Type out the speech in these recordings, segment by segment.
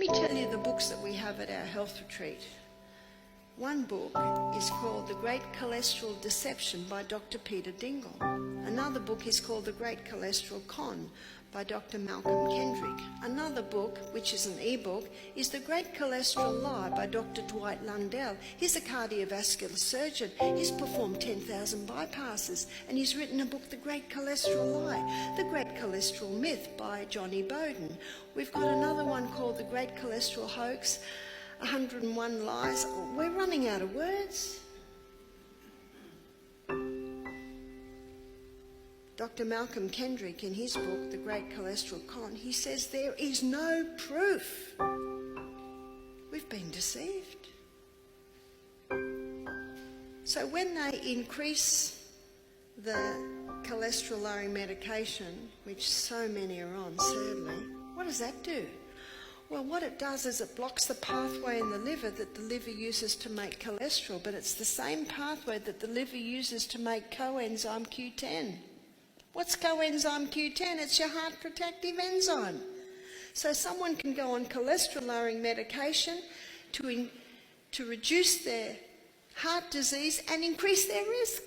Let me tell you the books that we have at our health retreat. One book is called The Great Cholesterol Deception by Dr. Peter Dingle. Another book is called The Great Cholesterol Con by Dr. Malcolm Kendrick. Another book, which is an e-book, is The Great Cholesterol Lie by Dr. Dwight Lundell. He's a cardiovascular surgeon. He's performed 10,000 bypasses, and he's written a book, The Great Cholesterol Lie. The Great Cholesterol Myth by Johnny Bowden. We've got another one called The Great Cholesterol Hoax, 101 Lies. We're running out of words. Dr. Malcolm Kendrick, in his book, The Great Cholesterol Con, he says there is no proof. We've been deceived. So when they increase the cholesterol-lowering medication, which so many are on, sadly, what does that do? Well, what it does is it blocks the pathway in the liver that the liver uses to make cholesterol, but it's the same pathway that the liver uses to make coenzyme Q10. What's coenzyme Q10? It's your heart protective enzyme. So someone can go on cholesterol-lowering medication to reduce their heart disease and increase their risk.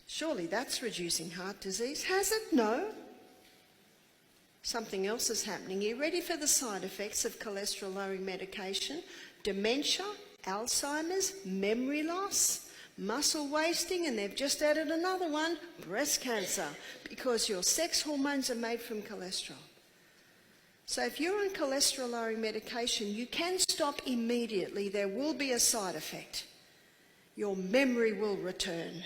Surely that's reducing heart disease, has it? No. Something else is happening. Are you ready for the side effects of cholesterol-lowering medication? Dementia, Alzheimer's, memory loss, muscle wasting, and they've just added another one, breast cancer, because your sex hormones are made from cholesterol. So if you're on cholesterol-lowering medication, you can stop immediately. There will be a side effect. Your memory will return.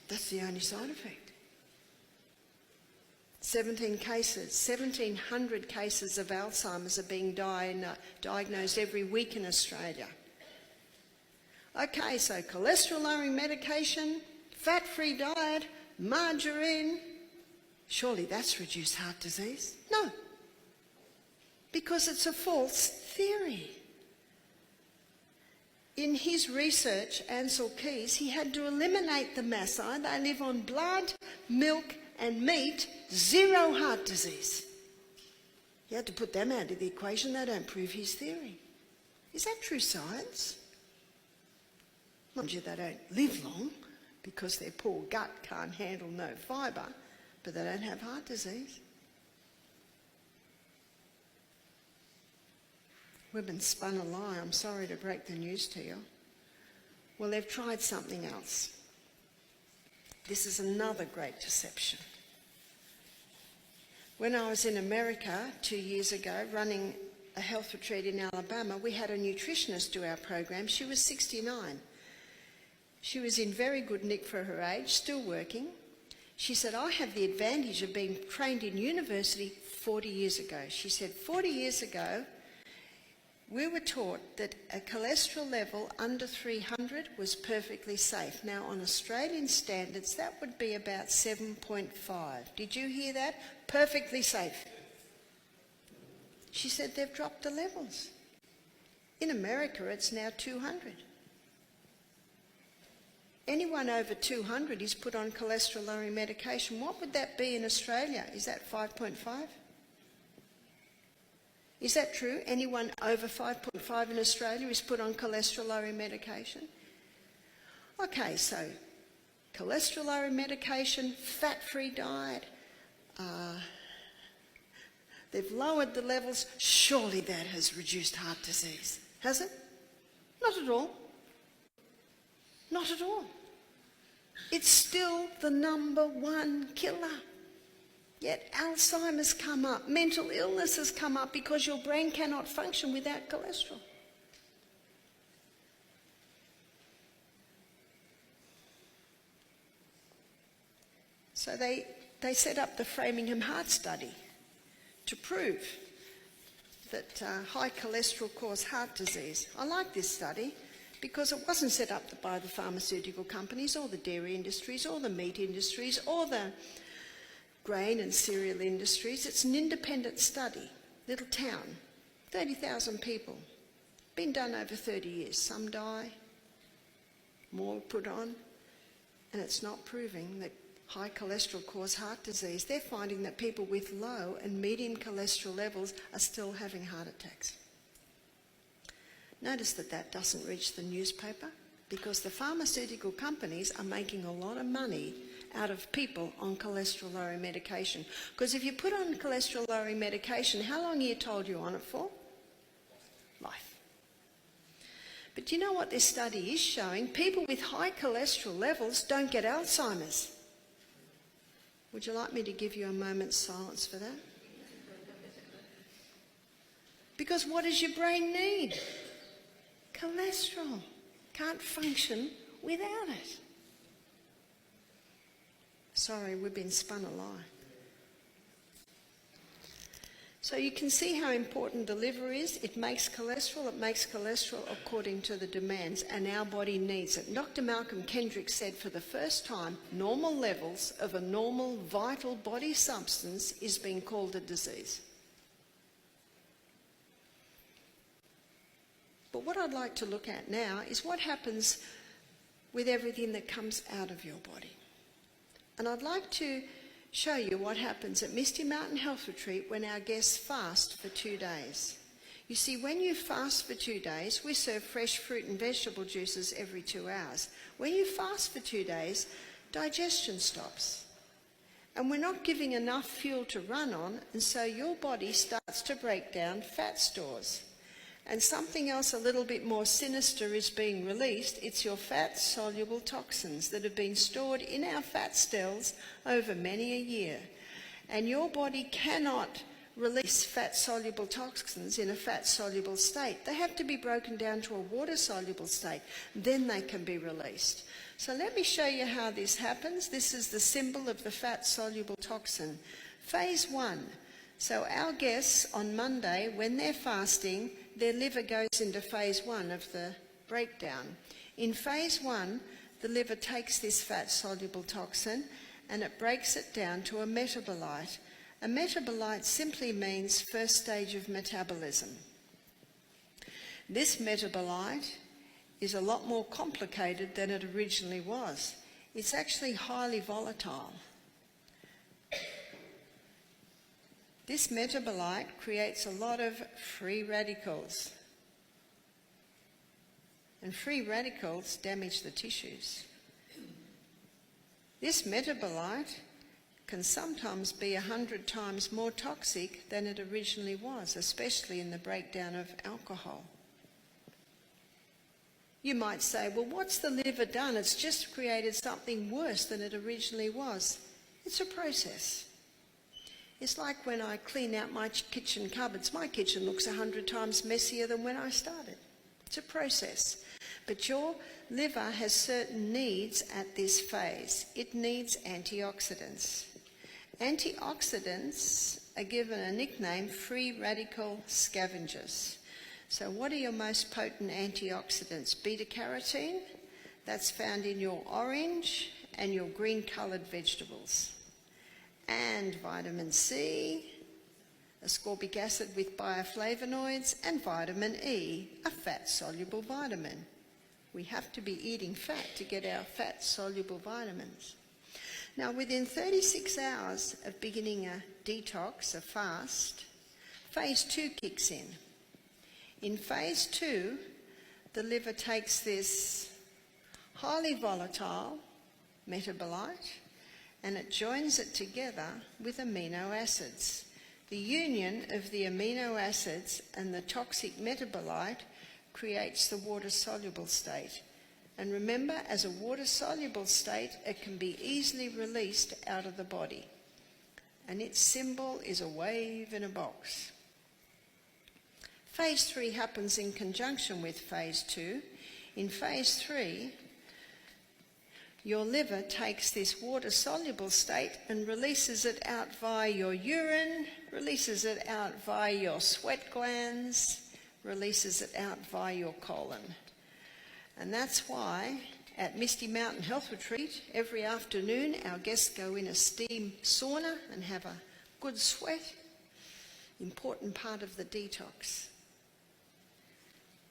That's the only side effect. 1,700 cases of Alzheimer's are being diagnosed every week in Australia. Okay, so cholesterol-lowering medication, fat-free diet, margarine, surely that's reduced heart disease? No, because it's a false theory. In his research, Ansel Keys, he had to eliminate the Maasai. They live on blood, milk and meat, zero heart disease. He had to put them out of the equation. They don't prove his theory. Is that true science? Mind you, they don't live long because their poor gut can't handle no fibre, but they don't have heart disease. We've been spun a lie. I'm sorry to break the news to you. Well, they've tried something else. This is another great deception. When I was in America 2 years ago running a health retreat in Alabama, we had a nutritionist do our program. She was 69. She was in very good nick for her age, still working. She said, I have the advantage of being trained in university 40 years ago. She said, 40 years ago, we were taught that a cholesterol level under 300 was perfectly safe. Now, on Australian standards, that would be about 7.5. Did you hear that? Perfectly safe. She said they've dropped the levels. In America, it's now 200. Anyone over 200 is put on cholesterol-lowering medication. What would that be in Australia? Is that 5.5? Is that true? Anyone over 5.5 in Australia is put on cholesterol-lowering medication? Okay, so cholesterol-lowering medication, fat-free diet, they've lowered the levels. Surely that has reduced heart disease, has it? Not at all. Not at all. It's still the #1 killer. Yet Alzheimer's come up, mental illness has come up because your brain cannot function without cholesterol. So they set up the Framingham Heart Study to prove that high cholesterol causes heart disease. I like this study because it wasn't set up by the pharmaceutical companies or the dairy industries or the meat industries or the grain and cereal industries. It's an independent study, little town, 30,000 people, been done over 30 years. Some die, more put on, and it's not proving that high cholesterol cause heart disease, they're finding that people with low and medium cholesterol levels are still having heart attacks. Notice that that doesn't reach the newspaper, because the pharmaceutical companies are making a lot of money out of people on cholesterol-lowering medication. Because if you put on cholesterol-lowering medication, how long are you told you're on it for? Life. But do you know what this study is showing? People with high cholesterol levels don't get Alzheimer's. Would you like me to give you a moment's silence for that? Because what does your brain need? Cholesterol. Can't function without it. Sorry, we've been spun a lie. So you can see how important the liver is. It makes cholesterol according to the demands, and our body needs it. Dr. Malcolm Kendrick said for the first time, normal levels of a normal vital body substance is being called a disease. But what I'd like to look at now is what happens with everything that comes out of your body. And I'd like to show you what happens at Misty Mountain Health Retreat when our guests fast for 2 days. You see, when you fast for 2 days, we serve fresh fruit and vegetable juices every 2 hours. When you fast for 2 days, digestion stops. And we're not giving enough fuel to run on, and so your body starts to break down fat stores. And something else a little bit more sinister is being released. It's your fat-soluble toxins that have been stored in our fat cells over many a year. And your body cannot release fat-soluble toxins in a fat-soluble state. They have to be broken down to a water-soluble state. Then they can be released. So let me show you how this happens. This is the symbol of the fat-soluble toxin. Phase 1. So our guests on Monday, when they're fasting, their liver goes into phase 1 of the breakdown. In phase 1, the liver takes this fat-soluble toxin and it breaks it down to a metabolite. A metabolite simply means first stage of metabolism. This metabolite is a lot more complicated than it originally was. It's actually highly volatile. This metabolite creates a lot of free radicals. And free radicals damage the tissues. This metabolite can sometimes be 100 times more toxic than it originally was, especially in the breakdown of alcohol. You might say, well, what's the liver done? It's just created something worse than it originally was. It's a process. It's like when I clean out my kitchen cupboards. My kitchen looks 100 times messier than when I started. It's a process. But your liver has certain needs at this phase. It needs antioxidants. Antioxidants are given a nickname, free radical scavengers. So what are your most potent antioxidants? Beta-carotene, that's found in your orange and your green-coloured vegetables. And vitamin C, ascorbic acid with bioflavonoids, and vitamin E, a fat-soluble vitamin. We have to be eating fat to get our fat-soluble vitamins. Now, within 36 hours of beginning a detox, a fast, phase 2 kicks in. In phase 2, the liver takes this highly volatile metabolite and it joins it together with amino acids. The union of the amino acids and the toxic metabolite creates the water-soluble state. And remember, as a water-soluble state, it can be easily released out of the body. And its symbol is a wave in a box. Phase 3 happens in conjunction with phase 2. In phase 3, your liver takes this water-soluble state and releases it out via your urine, releases it out via your sweat glands, releases it out via your colon. And that's why at Misty Mountain Health Retreat, every afternoon our guests go in a steam sauna and have a good sweat. Important part of the detox.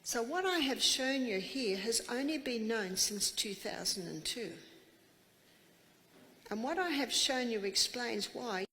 So what I have shown you here has only been known since 2002. And what I have shown you explains why